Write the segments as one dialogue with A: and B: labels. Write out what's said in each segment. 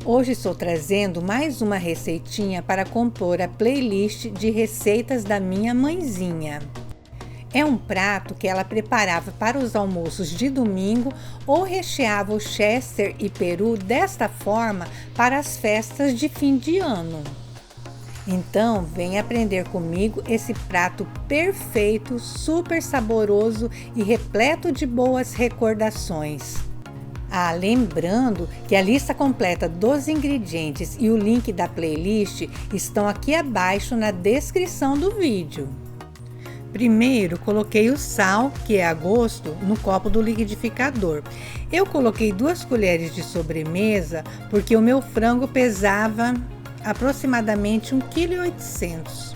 A: Hoje estou trazendo mais uma receitinha para compor a playlist de receitas da minha mãezinha. É um prato que ela preparava para os almoços de domingo ou recheava o Chester e peru desta forma para as festas de fim de ano. Então, vem aprender comigo esse prato perfeito, super saboroso e repleto de boas recordações. Lembrando que a lista completa dos ingredientes e o link da playlist estão aqui abaixo na descrição do vídeo. Primeiro, coloquei o sal, que é a gosto, no copo do liquidificador. Eu coloquei 2 colheres de sobremesa porque o meu frango pesava aproximadamente 1,8 kg.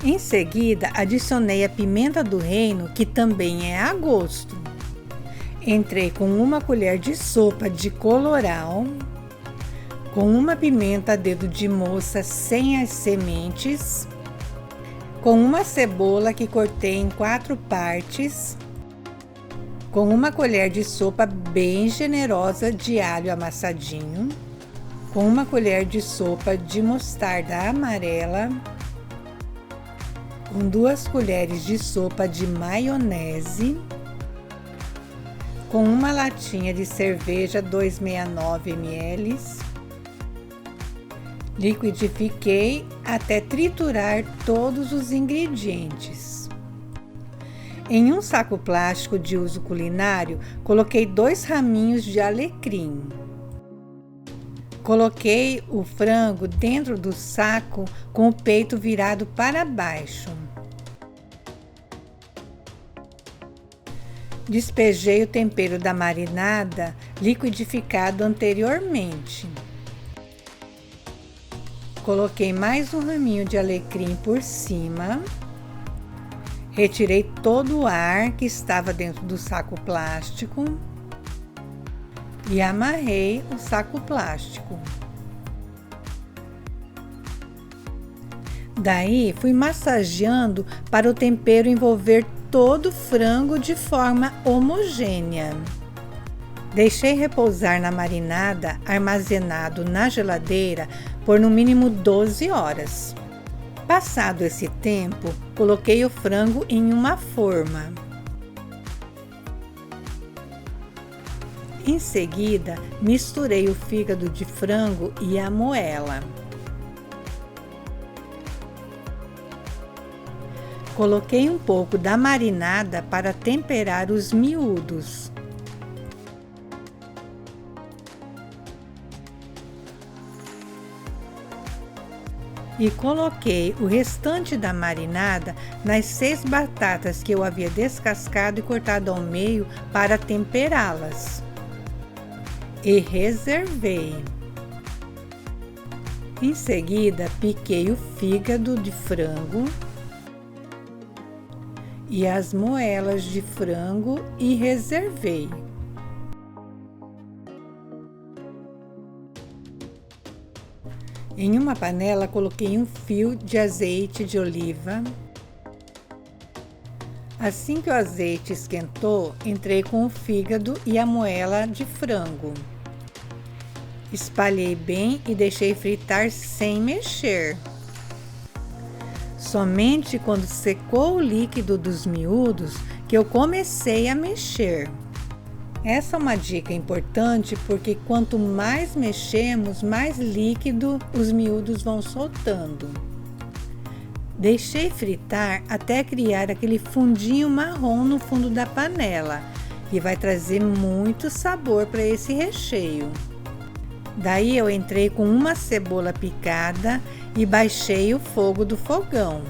A: Em seguida, adicionei a pimenta do reino, que também é a gosto. Entrei com 1 colher de sopa de colorau, com uma pimenta a dedo de moça sem as sementes, com uma cebola que cortei em 4 partes, com 1 colher de sopa bem generosa de alho amassadinho, com 1 colher de sopa de mostarda amarela, com 2 colheres de sopa de maionese, com 1 latinha de cerveja 269 ml, liquidifiquei até triturar todos os ingredientes. Em um saco plástico de uso culinário, coloquei 2 raminhos de alecrim. Coloquei o frango dentro do saco com o peito virado para baixo. Despejei o tempero da marinada liquidificado anteriormente. Coloquei mais um raminho de alecrim por cima. Retirei todo o ar que estava dentro do saco plástico e amarrei o saco plástico. Daí fui massageando para o tempero envolver todo o frango de forma homogênea. Deixei repousar na marinada, armazenado na geladeira por no mínimo 12 horas. Passado esse tempo, coloquei o frango em uma forma. Em seguida, misturei o fígado de frango e a moela. Coloquei um pouco da marinada para temperar os miúdos. E coloquei o restante da marinada nas 6 batatas que eu havia descascado e cortado ao meio para temperá-las. E reservei. Em seguida, piquei o fígado de frango e as moelas de frango e reservei. Em uma panela, coloquei um fio de azeite de oliva. Assim que o azeite esquentou, entrei com o fígado e a moela de frango. Espalhei bem e deixei fritar sem mexer. Somente quando secou o líquido dos miúdos que eu comecei a mexer. Essa é uma dica importante porque quanto mais mexemos, mais líquido os miúdos vão soltando. Deixei fritar até criar aquele fundinho marrom no fundo da panela, que vai trazer muito sabor para esse recheio. Daí eu entrei com 1 cebola picada e baixei o fogo do fogão.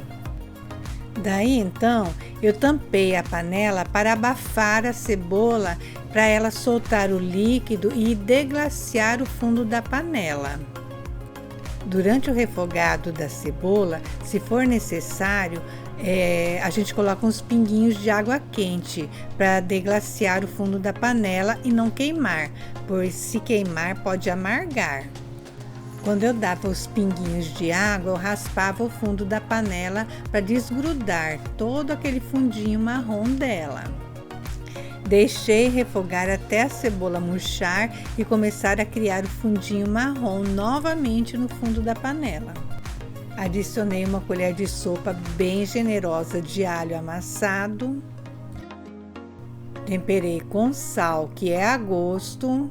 A: Daí então eu tampei a panela para abafar a cebola, para ela soltar o líquido e deglaciar o fundo da panela. Durante o refogado da cebola, se for necessário, a gente coloca uns pinguinhos de água quente para deglaciar o fundo da panela e não queimar, pois se queimar pode amargar. Quando eu dava os pinguinhos de água, eu raspava o fundo da panela para desgrudar todo aquele fundinho marrom dela. Deixei refogar até a cebola murchar e começar a criar o fundinho marrom novamente no fundo da panela. Adicionei uma colher de sopa bem generosa de alho amassado. Temperei com sal, que é a gosto.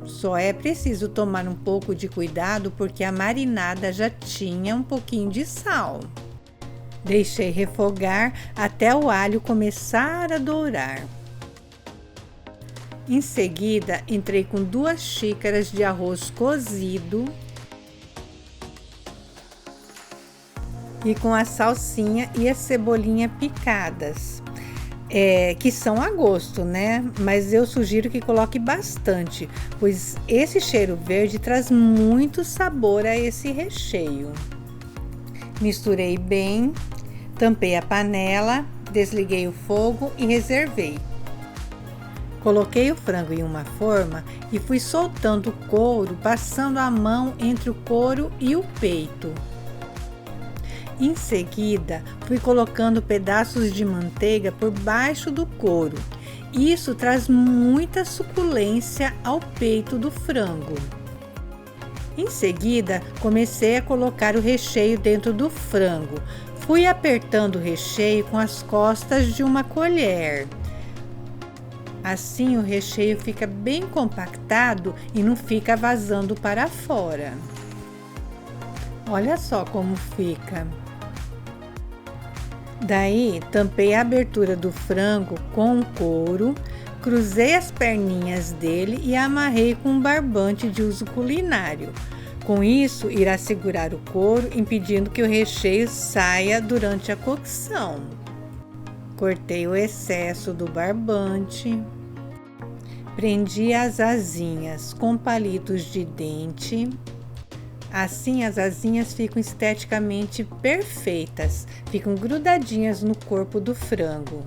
A: Só é preciso tomar um pouco de cuidado porque a marinada já tinha um pouquinho de sal. Deixei refogar até o alho começar a dourar. Em seguida, entrei com 2 xícaras de arroz cozido e com a salsinha e a cebolinha picadas. Que são a gosto, né? Mas eu sugiro que coloque bastante, pois esse cheiro verde traz muito sabor a esse recheio. Misturei bem, tampei a panela, desliguei o fogo e reservei. Coloquei o frango em uma forma e fui soltando o couro, passando a mão entre o couro e o peito. Em seguida, fui colocando pedaços de manteiga por baixo do couro. Isso traz muita suculência ao peito do frango. Em seguida, comecei a colocar o recheio dentro do frango. Fui apertando o recheio com as costas de uma colher. Assim, o recheio fica bem compactado e não fica vazando para fora. Olha só como fica. Daí, tampei a abertura do frango com o couro, cruzei as perninhas dele e amarrei com um barbante de uso culinário. Com isso, irá segurar o couro, impedindo que o recheio saia durante a cocção. Cortei o excesso do barbante. Prendi as asinhas com palitos de dente. Assim as asinhas ficam esteticamente perfeitas, ficam grudadinhas no corpo do frango.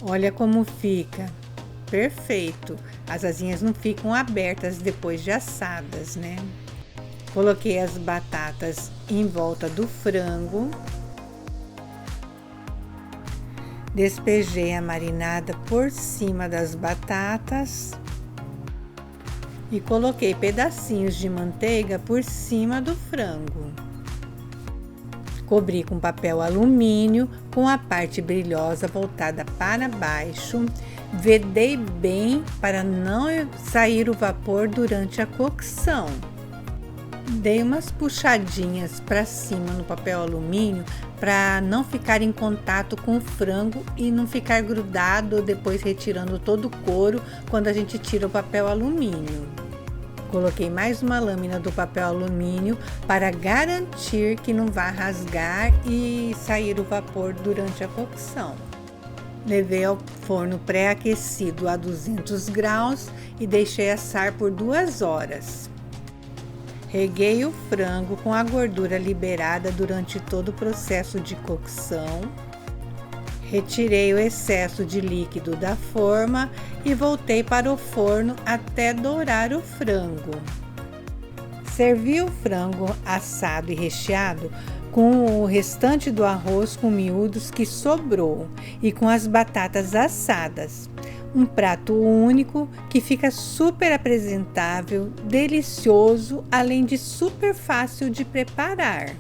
A: Olha como fica, perfeito. As asinhas não ficam abertas depois de assadas, né? Coloquei as batatas em volta do frango. Despejei a marinada por cima das batatas. E coloquei pedacinhos de manteiga por cima do frango. Cobri com papel alumínio com a parte brilhosa voltada para baixo. Vedei bem para não sair o vapor durante a cocção. Dei umas puxadinhas para cima no papel alumínio para não ficar em contato com o frango e não ficar grudado, depois retirando todo o couro quando a gente tira o papel alumínio. Coloquei mais uma lâmina do papel alumínio para garantir que não vá rasgar e sair o vapor durante a cocção. Levei ao forno pré-aquecido a 200 graus e deixei assar por 2 horas. Reguei o frango com a gordura liberada durante todo o processo de cocção. Retirei o excesso de líquido da forma e voltei para o forno até dourar o frango. Servi o frango assado e recheado com o restante do arroz com miúdos que sobrou e com as batatas assadas. Um prato único que fica super apresentável, delicioso, além de super fácil de preparar.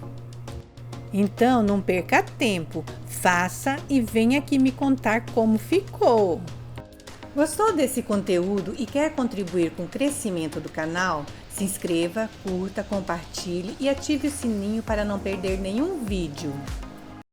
A: Então, não perca tempo, faça e venha aqui me contar como ficou. Gostou desse conteúdo e quer contribuir com o crescimento do canal? Se inscreva, curta, compartilhe e ative o sininho para não perder nenhum vídeo.